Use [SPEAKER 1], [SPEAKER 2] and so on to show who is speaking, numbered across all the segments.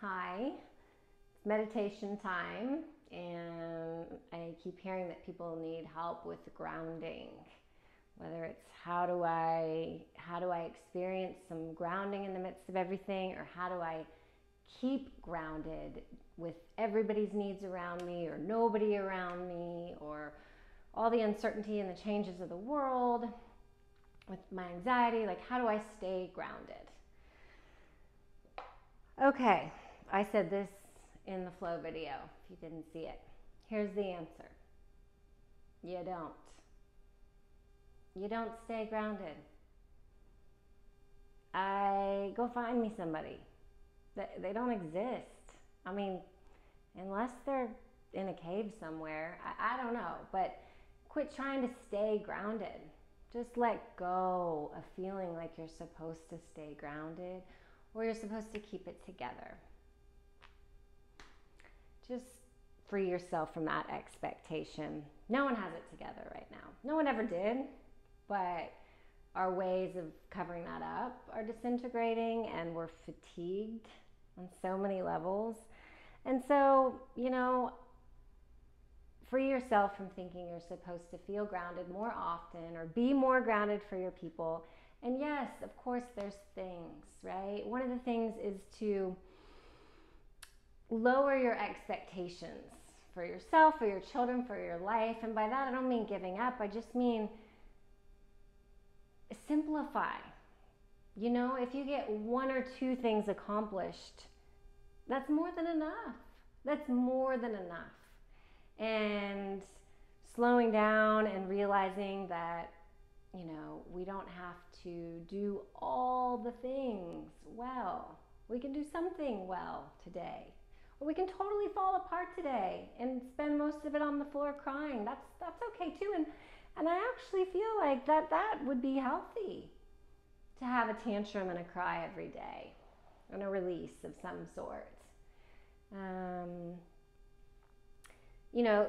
[SPEAKER 1] Hi, it's meditation time, and I keep hearing that people need help with grounding. Whether it's how do I experience some grounding in the midst of everything, or how do I keep grounded with everybody's needs around me or nobody around me, or all the uncertainty and the changes of the world with my anxiety, like how do I stay grounded? Okay, I said this in the flow video if you didn't see it. Here's the answer. You don't. You don't stay grounded. Go find me somebody. They don't exist. I mean, unless they're in a cave somewhere, I don't know, but quit trying to stay grounded. Just let go of feeling like you're supposed to stay grounded or you're supposed to keep it together. Just free yourself from that expectation. No one has it together right now. No one ever did, but our ways of covering that up are disintegrating and we're fatigued on so many levels. And so, free yourself from thinking you're supposed to feel grounded more often or be more grounded for your people. And yes, of course, there's things, right? One of the things is to lower your expectations for yourself, for your children, for your life. And by that, I don't mean giving up. I just mean simplify. If you get one or two things accomplished, that's more than enough. That's more than enough. And slowing down and realizing that, we don't have to do all the things well. We can do something well today. Or we can totally fall apart today and spend most of it on the floor crying. That's okay too. And I actually feel like that would be healthy, to have a tantrum and a cry every day and a release of some sort.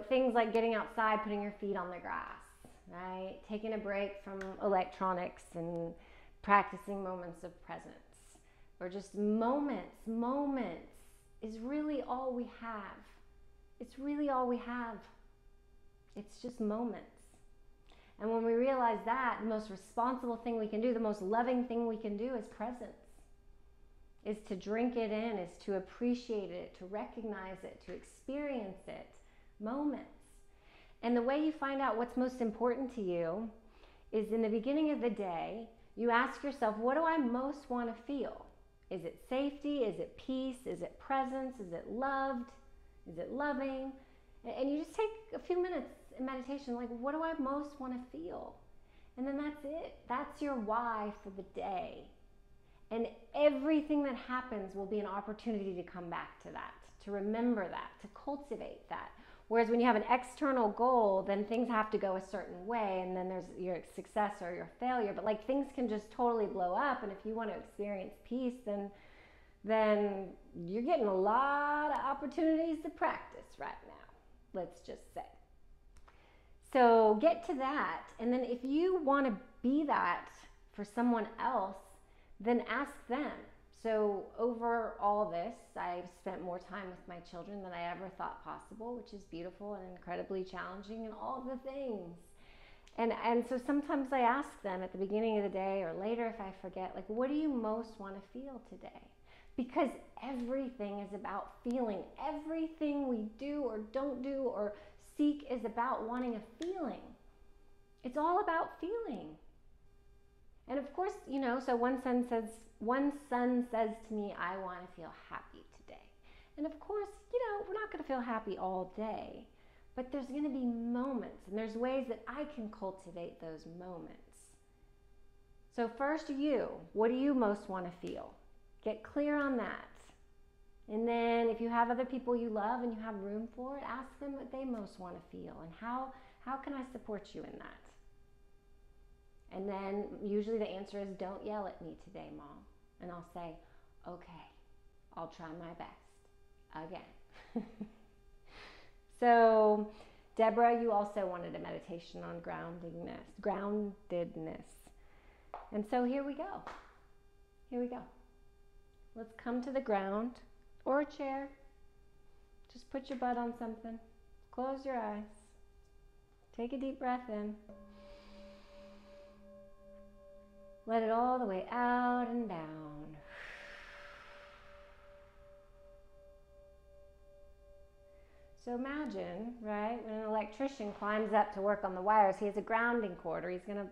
[SPEAKER 1] Things like getting outside, putting your feet on the grass, right? Taking a break from electronics and practicing moments of presence, or just moments is really all we have. It's really all we have. It's just moments. And when we realize that, the most responsible thing we can do, the most loving thing we can do is presence. Is to drink it in, is to appreciate it, to recognize it, to experience it. Moments. And the way you find out what's most important to you is in the beginning of the day, you ask yourself, what do I most want to feel? Is it safety? Is it peace? Is it presence? Is it loved? Is it loving? And you just take a few minutes in meditation, like, what do I most want to feel? And then that's it. That's your why for the day. And everything that happens will be an opportunity to come back to that, to remember that, to cultivate that. Whereas when you have an external goal, then things have to go a certain way, and then there's your success or your failure. But things can just totally blow up, and if you want to experience peace, then you're getting a lot of opportunities to practice right now, let's just say. So get to that, and then if you want to be that for someone else, then ask them. So over all this, I've spent more time with my children than I ever thought possible, which is beautiful and incredibly challenging and all the things. And so sometimes I ask them at the beginning of the day or later if I forget, what do you most want to feel today? Because everything is about feeling. Everything we do or don't do or seek is about wanting a feeling. It's all about feeling. And of course, so one son says to me, I want to feel happy today. And of course, we're not going to feel happy all day, but there's going to be moments, and there's ways that I can cultivate those moments. So first, what do you most want to feel? Get clear on that. And then if you have other people you love and you have room for it, ask them what they most want to feel and how can I support you in that? And then usually the answer is, don't yell at me today, Mom. And I'll say, okay, I'll try my best again. So, Deborah, you also wanted a meditation on groundedness. And so here we go. Let's come to the ground, or a chair. Just put your butt on something. Close your eyes. Take a deep breath in. Let it all the way out and down. So imagine, right, when an electrician climbs up to work on the wires, he has a grounding cord, or he's going to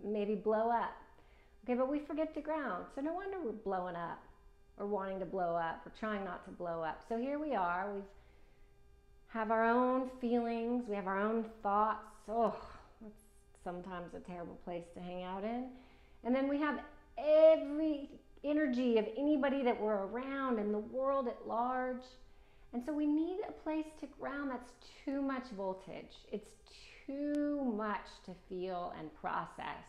[SPEAKER 1] maybe blow up. Okay, but we forget to ground. So no wonder we're blowing up, or wanting to blow up, or trying not to blow up. So here we are. We have our own feelings. We have our own thoughts. Oh, that's sometimes a terrible place to hang out in. And then we have every energy of anybody that we're around and the world at large. And so we need a place to ground that's too much voltage. It's too much to feel and process.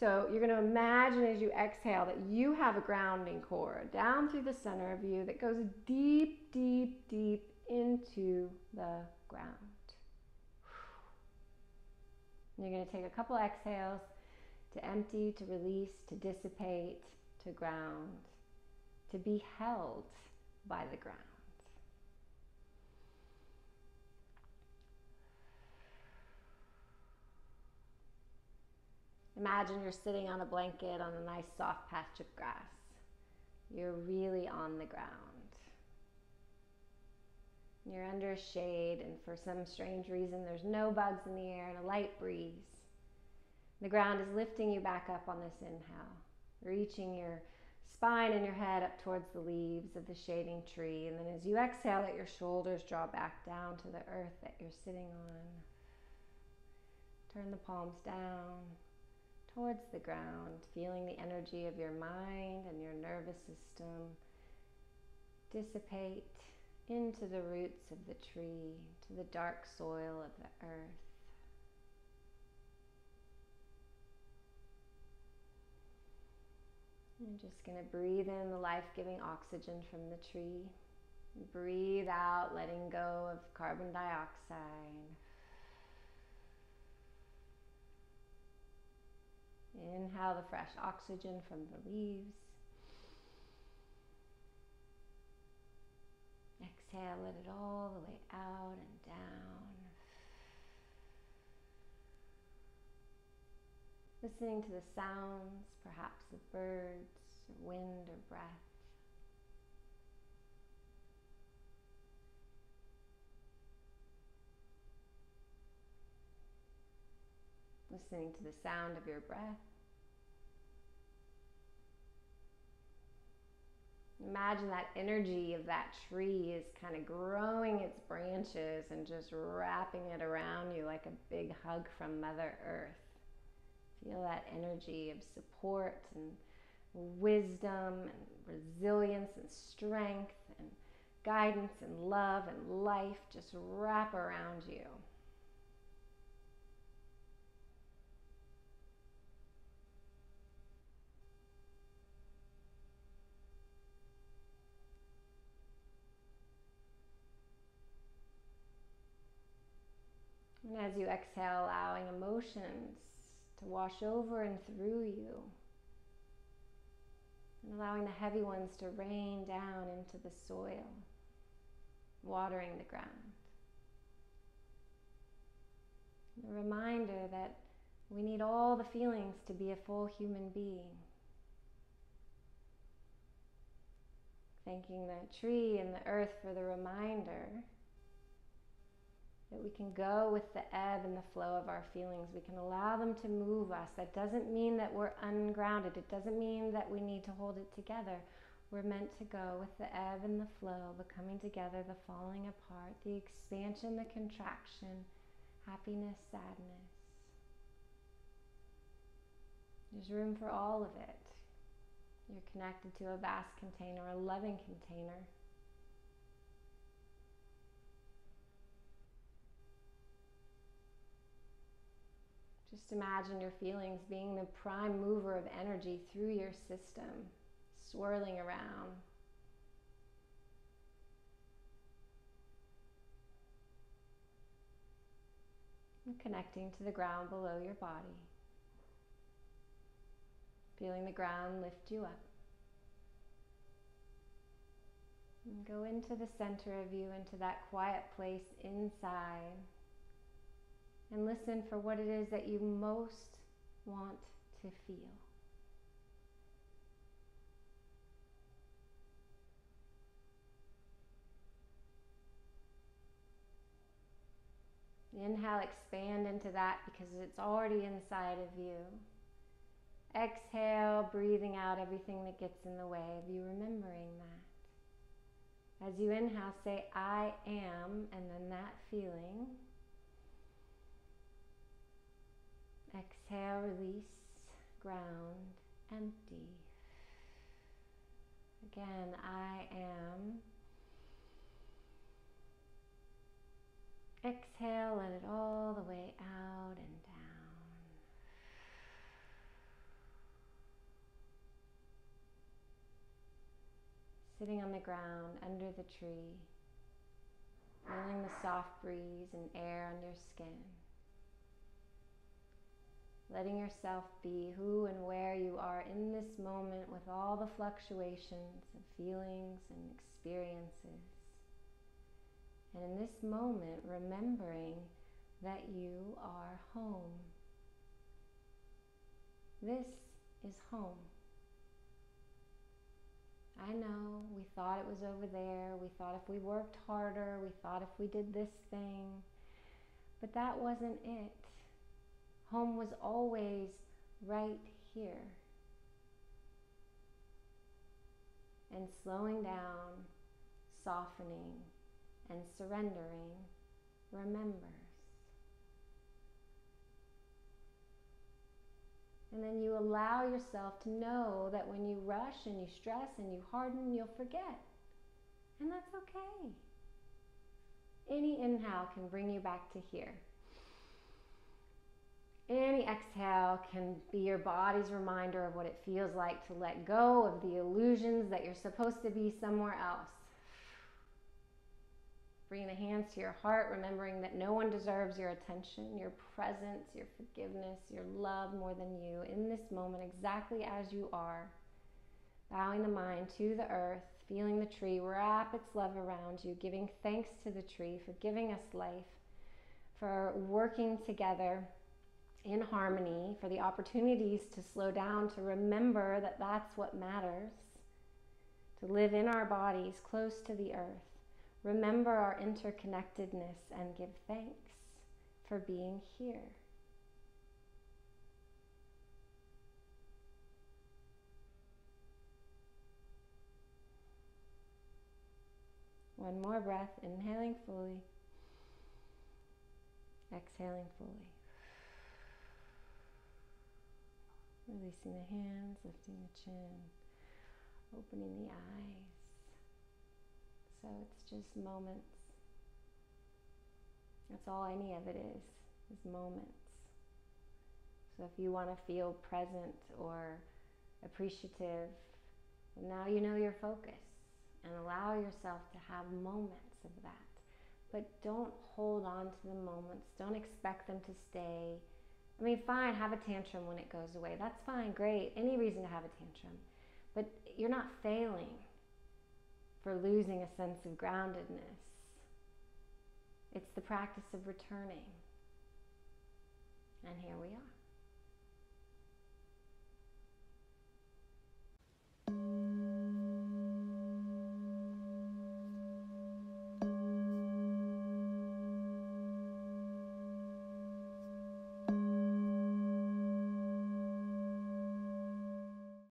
[SPEAKER 1] So you're going to imagine as you exhale that you have a grounding cord down through the center of you that goes deep, deep, deep into the ground. And you're going to take a couple exhales to empty, to release, to dissipate, to ground, to be held by the ground. Imagine you're sitting on a blanket on a nice soft patch of grass. You're really on the ground. You're under a shade, and for some strange reason, there's no bugs in the air and a light breeze. The ground is lifting you back up on this inhale, reaching your spine and your head up towards the leaves of the shading tree. And then as you exhale, let your shoulders draw back down to the earth that you're sitting on. Turn the palms down towards the ground, feeling the energy of your mind and your nervous system dissipate into the roots of the tree, to the dark soil of the earth. I'm just going to breathe in the life-giving oxygen from the tree. Breathe out, letting go of carbon dioxide. Inhale the fresh oxygen from the leaves. Exhale, let it all the way out and down. Listening to the sounds, perhaps of birds, or wind, or breath. Listening to the sound of your breath. Imagine that energy of that tree is kind of growing its branches and just wrapping it around you like a big hug from Mother Earth. Feel that energy of support and wisdom and resilience and strength and guidance and love and life just wrap around you. And as you exhale, allowing emotions to wash over and through you, and allowing the heavy ones to rain down into the soil, watering the ground. And a reminder that we need all the feelings to be a full human being. Thanking the tree and the earth for the reminder that we can go with the ebb and the flow of our feelings. We can allow them to move us. That doesn't mean that we're ungrounded. It doesn't mean that we need to hold it together. We're meant to go with the ebb and the flow, the coming together, the falling apart, the expansion, the contraction, happiness, sadness. There's room for all of it. You're connected to a vast container, a loving container. Just imagine your feelings being the prime mover of energy through your system, swirling around. And connecting to the ground below your body. Feeling the ground lift you up. And go into the center of you, into that quiet place inside. And listen for what it is that you most want to feel. Inhale, expand into that because it's already inside of you. Exhale, breathing out everything that gets in the way of you remembering that. As you inhale, say, I am, and then that feeling. Exhale, release, ground, empty. Again, I am. Exhale, let it all the way out and down. Sitting on the ground under the tree, feeling the soft breeze and air on your skin. Letting yourself be who and where you are in this moment with all the fluctuations of feelings and experiences. And in this moment, remembering that you are home. This is home. I know we thought it was over there. We thought if we worked harder, we thought if we did this thing, but that wasn't it. Home was always right here. And slowing down, softening, and surrendering remembers. And then you allow yourself to know that when you rush and you stress and you harden, you'll forget. And that's okay. Any inhale can bring you back to here. Any exhale can be your body's reminder of what it feels like to let go of the illusions that you're supposed to be somewhere else. Bring the hands to your heart, remembering that no one deserves your attention, your presence, your forgiveness, your love more than you in this moment, exactly as you are. Bowing the mind to the earth, feeling the tree wrap its love around you, giving thanks to the tree for giving us life, for working together in harmony, for the opportunities to slow down, to remember that that's what matters, to live in our bodies close to the earth. Remember our interconnectedness and give thanks for being here. One more breath, inhaling fully, exhaling fully. Releasing the hands, lifting the chin, opening the eyes. So it's just moments. That's all any of it is moments. So if you want to feel present or appreciative, now you know your focus, and allow yourself to have moments of that. But don't hold on to the moments. Don't expect them to stay. I mean, fine, have a tantrum when it goes away. That's fine, great. Any reason to have a tantrum. But you're not failing for losing a sense of groundedness. It's the practice of returning. And here we are.